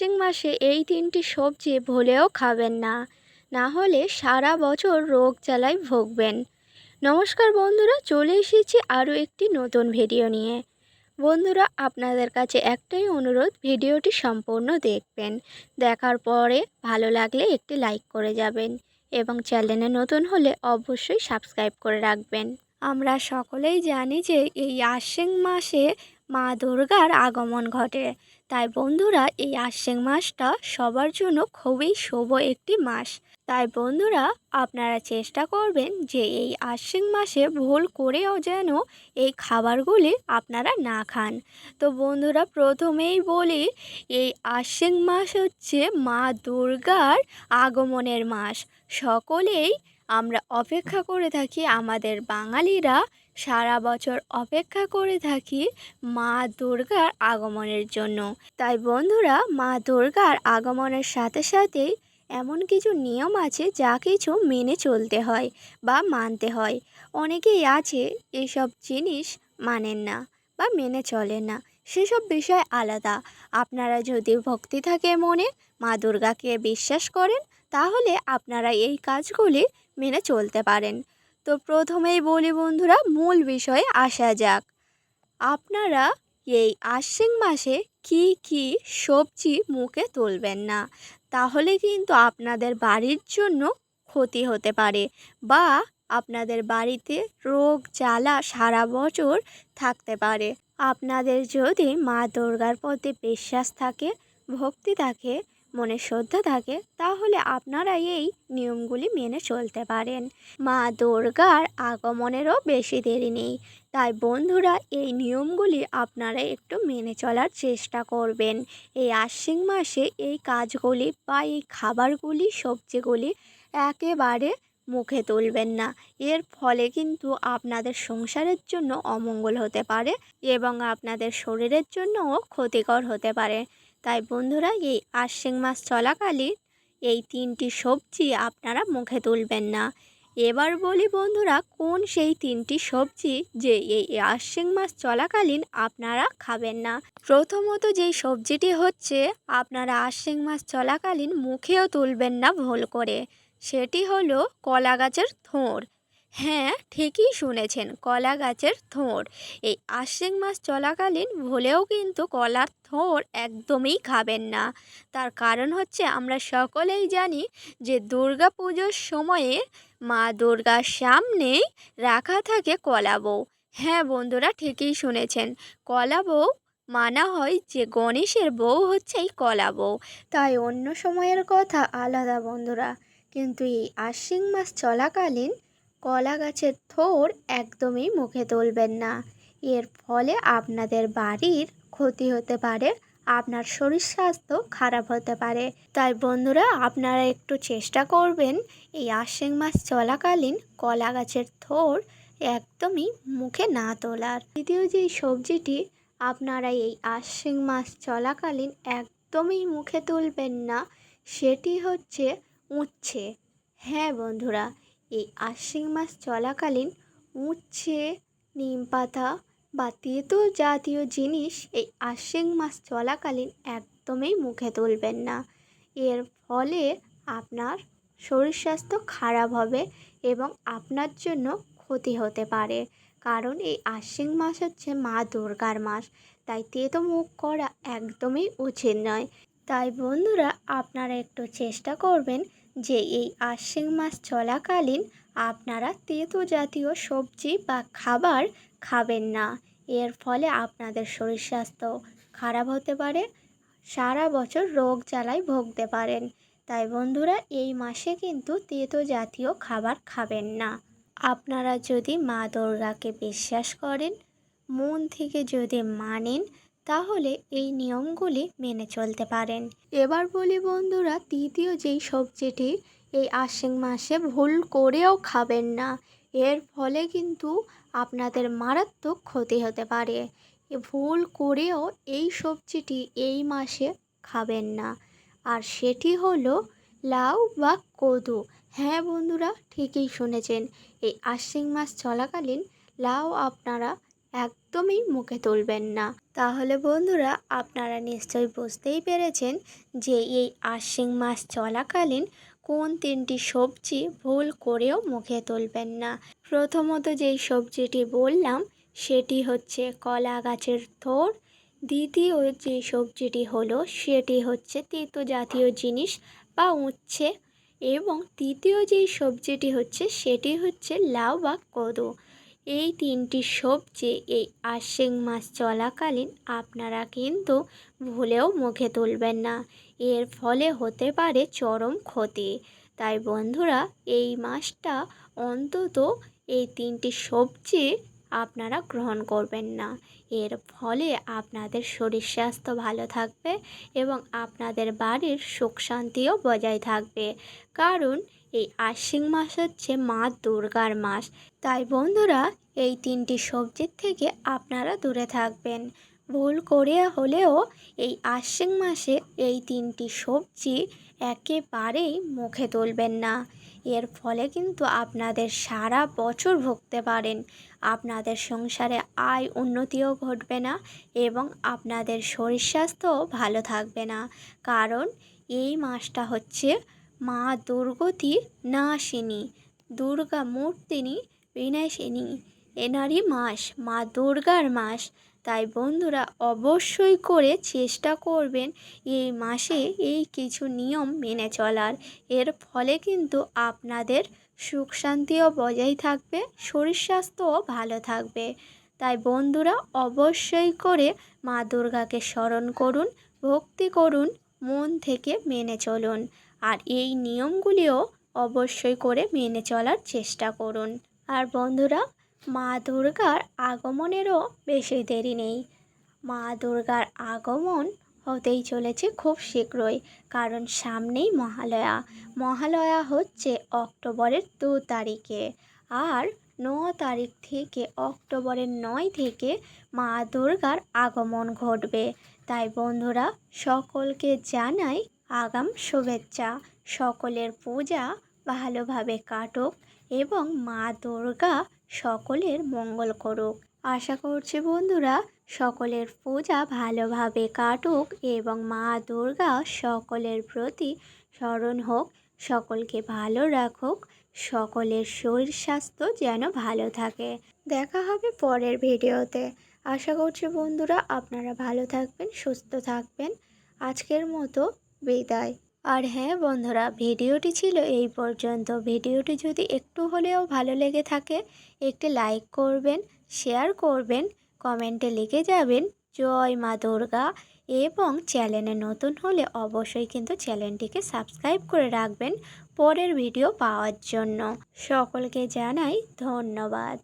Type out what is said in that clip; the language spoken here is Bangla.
আশ্বিন মাসে এই তিনটি সবজি ভুলেও খাবেন না, না হলে সারা বছর রোগ জ্বালায় ভুগবেন। নমস্কার বন্ধুরা, চলে এসেছি আরও একটি নতুন ভিডিও নিয়ে। বন্ধুরা, আপনাদের কাছে একটাই অনুরোধ, ভিডিওটি সম্পূর্ণ দেখবেন। দেখার পরে ভালো লাগলে একটি লাইক করে যাবেন এবং চ্যানেলে নতুন হলে অবশ্যই সাবস্ক্রাইব করে রাখবেন। আমরা সকলেই জানি যে এই আশ্বিন মাসে মা দুর্গার আগমন ঘটে। তাই বন্ধুরা, এই আশ্বিন মাসটা সবার জন্য খুবই শুভ একটি মাস। তাই বন্ধুরা, আপনারা চেষ্টা করবেন যে এই আশ্বিন মাসে ভুল করেও যেন এই খাবারগুলি আপনারা না খান। তো বন্ধুরা, প্রথমেই বলি, এই আশ্বিন মাস হচ্ছে মা দুর্গার আগমনের মাস। সকলেই আমরা অপেক্ষা করে থাকি, আমাদের বাঙালিরা সারা বছর অপেক্ষা করে থাকি মা দুর্গার আগমনের জন্য। তাই বন্ধুরা, মা দুর্গার আগমনের সাথে সাথেই এমন কিছু নিয়ম আছে যা কিছু মেনে চলতে হয় বা মানতে হয়। অনেকেই আছে এসব জিনিস মানেন না বা মেনে চলেন না, সেসব বিষয় আলাদা। আপনারা যদি ভক্তি থাকে মনে, মা দুর্গাকে বিশ্বাস করেন, তাহলে আপনারা এই কাজগুলি মেনে চলতে পারেন। তো প্রথমেই বলি বন্ধুরা, মূল বিষয়ে আসা যাক। আপনারা এই আশ্বিন মাসে কি কি সবজি মুখে তুলবেন না, তাহলে কিন্তু আপনাদের বাড়ির জন্য ক্ষতি হতে পারে বা আপনাদের বাড়িতে রোগ জ্বালা সারা বছর থাকতে পারে। আপনাদের যদি মা দুর্গার প্রতি বিশ্বাস থাকে, ভক্তি থাকে, মনে শ্রদ্ধা থাকে, তাহলে আপনারা এই নিয়মগুলি মেনে চলতে পারেন। মা দুর্গার আগমনেরও বেশি দেরি নেই। তাই বন্ধুরা, এই নিয়মগুলি আপনারা একটু মেনে চলার চেষ্টা করবেন। এই আশ্বিন মাসে এই কাজগুলি বা এই খাবারগুলি, সবজিগুলি একেবারে মুখে তুলবেন না। এর ফলে কিন্তু আপনাদের সংসারের জন্য অমঙ্গল হতে পারে এবং আপনাদের শরীরের জন্যও ক্ষতিকর হতে পারে। তাই বন্ধুরা, এই আশ্বিন মাস চলাকালীন এই তিনটি সবজি আপনারা মুখে তুলবেন না। এবার বলি বন্ধুরা, কোন সেই তিনটি সবজি যে এই আশ্বিন মাস চলাকালীন আপনারা খাবেন না। প্রথমত যেই সবজিটি হচ্ছে, আপনারা আশ্বিন মাস চলাকালীন মুখেও তুলবেন না ভুল করে, সেটি হলো কলা গাছের থোড়। হ্যাঁ, ঠিকই শুনেছেন, কলা গাছের থোড়। এই আশ্বিন মাস চলাকালীন ভুলেও কিন্তু কলার থোড় একদমই খাবেন না। তার কারণ হচ্ছে, আমরা সকলেই জানি যে দুর্গা পুজোর সময়ে মা দুর্গার সামনেই রাখা থাকে কলা বউ। হ্যাঁ বন্ধুরা, ঠিকই শুনেছেন, কলা বউ মানা হয় যে গণেশের বউ হচ্ছে এই কলা বউ। তাই অন্য সময়ের কথা আলাদা বন্ধুরা, কিন্তু এই আশ্বিন মাস চলাকালীন কলা গাছের থোড় একদমই মুখে তুলবেন না। এর ফলে আপনাদের বাড়ির ক্ষতি হতে পারে, আপনার শরীর স্বাস্থ্য খারাপ হতে পারে। তাই বন্ধুরা, আপনারা একটু চেষ্টা করবেন এই আশ্বিন মাস চলাকালীন কলা গাছের থোড় একদমই মুখে না তোলার। দ্বিতীয় যেই সবজিটি আপনারা এই আশ্বিন মাস চলাকালীন একদমই মুখে তুলবেন না, সেটি হচ্ছে উচ্ছে। হ্যাঁ বন্ধুরা, এই আশ্বিন মাস চলাকালীন উচ্ছে, নিম পাতা বা তেঁতো জাতীয় জিনিস এই আশ্বিন মাস চলাকালীন একদমই মুখে তুলবেন না। এর ফলে আপনার শরীর স্বাস্থ্য খারাপ হবে এবং আপনার জন্য ক্ষতি হতে পারে। কারণ এই আশ্বিন মাস হচ্ছে মা দুর্গার মাস, তাই তেতো মুখ করা একদমই উচিত নয়। তাই বন্ধুরা, আপনারা একটু চেষ্টা করবেন যে এই আশ্বিন মাস চলাকালীন আপনারা তেতো জাতীয় সবজি বা খাবার খাবেন না। এর ফলে আপনাদের শরীর স্বাস্থ্য খারাপ হতে পারে, সারা বছর রোগ জ্বালায় ভুগতে পারেন। তাই বন্ধুরা, এই মাসে কিন্তু তেতো জাতীয় খাবার খাবেন না। আপনারা যদি মা দুর্গাকে বিশ্বাস করেন, মন থেকে যদি মানেন, তাহলে এই নিয়মগুলি মেনে চলতে পারেন। এবার বলি বন্ধুরা, তৃতীয় যেই সবজিটি এই আশ্বিন মাসে ভুল করেও খাবেন না। এর ফলে কিন্তু আপনাদের মারাত্মক ক্ষতি হতে পারে। ভুল করেও এই সবজিটি এই মাসে খাবেন না, আর সেটি হলো লাউ বা কদু। হ্যাঁ বন্ধুরা, ঠিকই শুনেছেন, এই আশ্বিন মাস চলাকালীন লাউ আপনারা একদমই মুখে তুলবেন না। তাহলে বন্ধুরা আপনারা নিশ্চয়ই বুঝতেই পেরেছেন যে এই আশ্বিন মাস চলাকালীন কোন 3টি সবজি ভুল করেও মুখে তুলবেন না। প্রথমত যেই সবজিটি বললাম সেটি হচ্ছে কলা গাছের থোড়। দ্বিতীয় যে সবজিটি হলো সেটি হচ্ছে তেতো জাতীয় জিনিস বা উচ্ছে। এবং তৃতীয় যেই সবজিটি হচ্ছে সেটি হচ্ছে লাউ বা কদু। এই 3টি সবজি এই আশ্বিন মাস চলাকালীন আপনারা কিন্তু ভুলেও মুখে তুলবেন না। এর ফলে হতে পারে চরম ক্ষতি। তাই বন্ধুরা এই মাসটা অন্তত এই 3টি সবজি আপনারা গ্রহণ করবেন না। এর ফলে আপনাদের শরীর স্বাস্থ্য ভালো থাকবে এবং আপনাদের বাড়ির সুখ শান্তিও বজায় থাকবে। কারণ এই আশ্বিন মাস হচ্ছে মা দুর্গার মাস। তাই বন্ধুরা এই 3টি সবজির থেকে আপনারা দূরে থাকবেন। ভুল করে হলেও এই আশ্বিন মাসে এই 3টি সবজি একেবারেই মুখে তুলবেন না। এর ফলে কিন্তু আপনাদের সারা বছর ভুগতে পারেন। আপনাদের সংসারে আয় উন্নতিও ঘটবে না এবং আপনাদের শরীর স্বাস্থ্যও ভালো থাকবে না। কারণ এই মাসটা হচ্ছে মা দুর্গতি নাশিনী, দুর্গা মূর্তিনি বিনাশিনী, এনারই মাস, মা দুর্গার মাস। তাই বন্ধুরা অবশ্যই করে চেষ্টা করবেন এই মাসে এই কিছু নিয়ম মেনে চলার। এর ফলে কিন্তু আপনাদের সুখ শান্তিও বজায় থাকবে, শরীর স্বাস্থ্যও ভালো থাকবে। তাই বন্ধুরা অবশ্যই করে মা দুর্গাকে স্মরণ করুন, ভক্তি করুন, মন থেকে মেনে চলুন। আর এই নিয়মগুলিও অবশ্যই করে মেনে চলার চেষ্টা করুন। আর বন্ধুরা মা দুর্গার আগমনেরও বেশি দেরি নেই। মা দুর্গার আগমন হতেই চলেছে খুব শীঘ্রই। কারণ সামনেই মহালয়া। মহালয়া হচ্ছে অক্টোবরের 2 তারিখে। আর 9 তারিখ থেকে অক্টোবরের 9 থেকে মা দুর্গার আগমন ঘটবে। তাই বন্ধুরা সকলকে জানাই আগাম শুভেচ্ছা। সকলের পূজা ভালোভাবে কাটুক এবং মা দুর্গা সকলের মঙ্গল করুক। আশা করছি বন্ধুরা সকলের পূজা ভালোভাবে কাটুক এবং মা দুর্গা সকলের প্রতি স্মরণ হোক, সকলকে ভালো রাখুক, সকলের শরীর স্বাস্থ্য যেন ভালো থাকে। দেখা হবে পরের ভিডিওতে। আশা করছি বন্ধুরা আপনারা ভালো থাকবেন, সুস্থ থাকবেন। আজকের মতো বিদায়। আর হ্যাঁ বন্ধুরা ভিডিওটি ছিল এই পর্যন্ত। ভিডিওটি যদি একটু হলেও ভালো লেগে থাকে একটি লাইক করবেন, শেয়ার করবেন, কমেন্টে লিখে যাবেন জয় মা দুর্গা এবং চ্যানেলে নতুন হলে অবশ্যই কিন্তু চ্যানেলটিকে সাবস্ক্রাইব করে রাখবেন পরের ভিডিও পাওয়ার জন্য। সকলকে জানাই ধন্যবাদ।